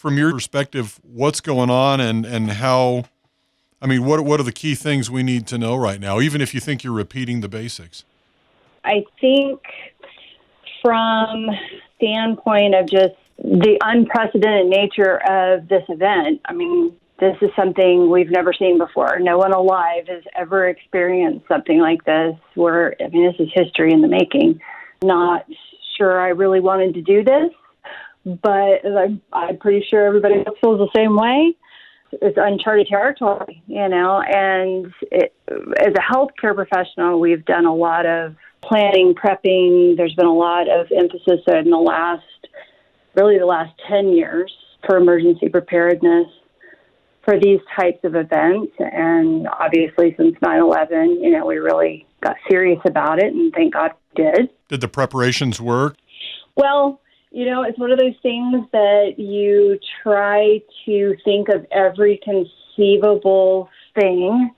from your perspective, what's going on and how, what are the key things we need to know right now, even if you think you're repeating the basics? I think from standpoint of just the unprecedented nature of this event, this is something we've never seen before. No one alive has ever experienced something like this this is history in the making. Not sure I really wanted to do this, but I'm pretty sure everybody else feels the same way. It's uncharted territory, and as a healthcare professional, we've done a lot of planning, prepping. There's been a lot of emphasis in the last 10 years for emergency preparedness for these types of events. And obviously since 9/11, we really got serious about it, and thank God we did. Did the preparations work? Well, it's one of those things that you try to think of every conceivable thing,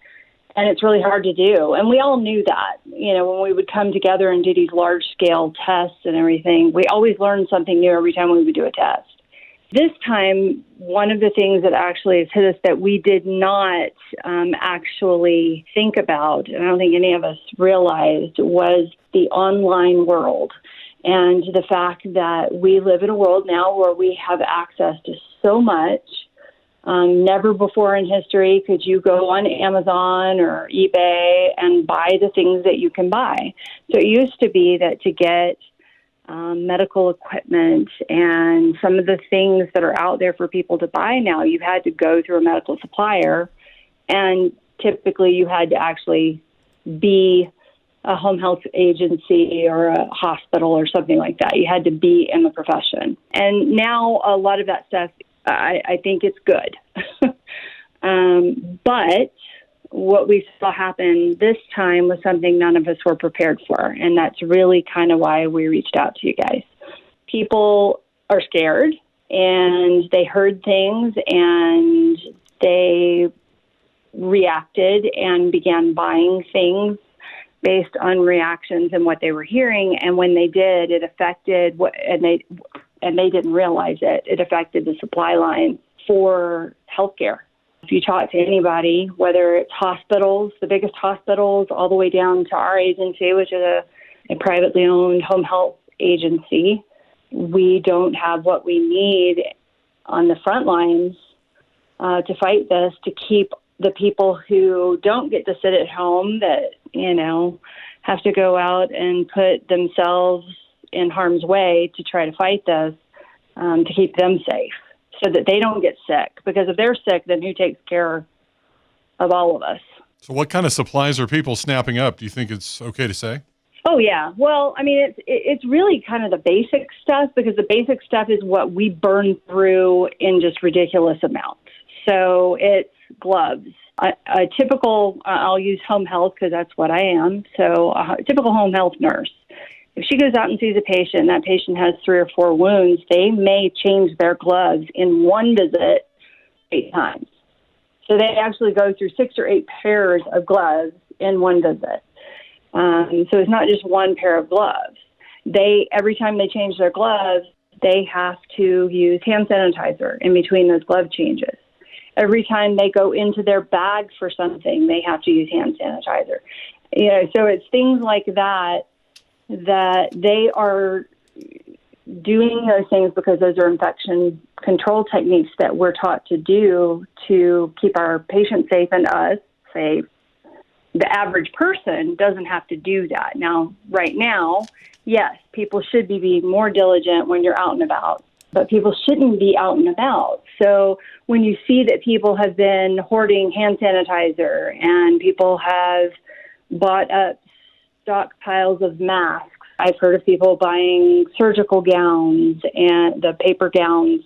and it's really hard to do. And we all knew that, when we would come together and do these large-scale tests and everything, we always learned something new every time we would do a test. This time, one of the things that actually has hit us that we did not actually think about, and I don't think any of us realized, was the online world. And the fact that we live in a world now where we have access to so much. Never before in history could you go on Amazon or eBay and buy the things that you can buy. So it used to be that to get medical equipment and some of the things that are out there for people to buy now, you had to go through a medical supplier, and typically you had to actually be a home health agency or a hospital or something like that. You had to be in the profession. And now a lot of that stuff, I think it's good. But what we saw happen this time was something none of us were prepared for. And that's really kind of why we reached out to you guys. People are scared, and they heard things, and they reacted and began buying things based on reactions and what they were hearing. And when they did, it affected and they didn't realize it. It affected the supply line for healthcare. If you talk to anybody, whether it's hospitals, the biggest hospitals, all the way down to our agency, which is a privately owned home health agency, we don't have what we need on the front lines to fight this, to keep the people who don't get to sit at home, that, have to go out and put themselves in harm's way to try to fight this, to keep them safe so that they don't get sick. Because if they're sick, then who takes care of all of us? So what kind of supplies are people snapping up? Do you think it's okay to say? Oh, yeah. Well, it's really kind of the basic stuff, because the basic stuff is what we burn through in just ridiculous amounts. So it's gloves. A typical, I'll use home health because that's what I am. So a typical home health nurse, if she goes out and sees a patient, and that patient has 3 or 4 wounds, they may change their gloves in one visit 8 times. So they actually go through 6 or 8 pairs of gloves in one visit. So it's not just one pair of gloves. Every time they change their gloves, they have to use hand sanitizer in between those glove changes. Every time they go into their bag for something, they have to use hand sanitizer. So it's things like that they are doing those things because those are infection control techniques that we're taught to do to keep our patients safe and us safe. The average person doesn't have to do that. Now, right now, yes, people should be being more diligent when you're out and about, but people shouldn't be out and about. So when you see that people have been hoarding hand sanitizer and people have bought up stockpiles of masks, I've heard of people buying surgical gowns and the paper gowns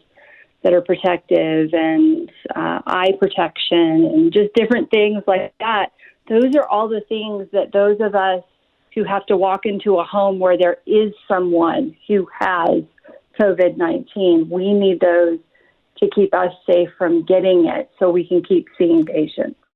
that are protective, and eye protection, and just different things like that. Those are all the things that those of us who have to walk into a home where there is someone who has COVID-19, we need those to keep us safe from getting it so we can keep seeing patients.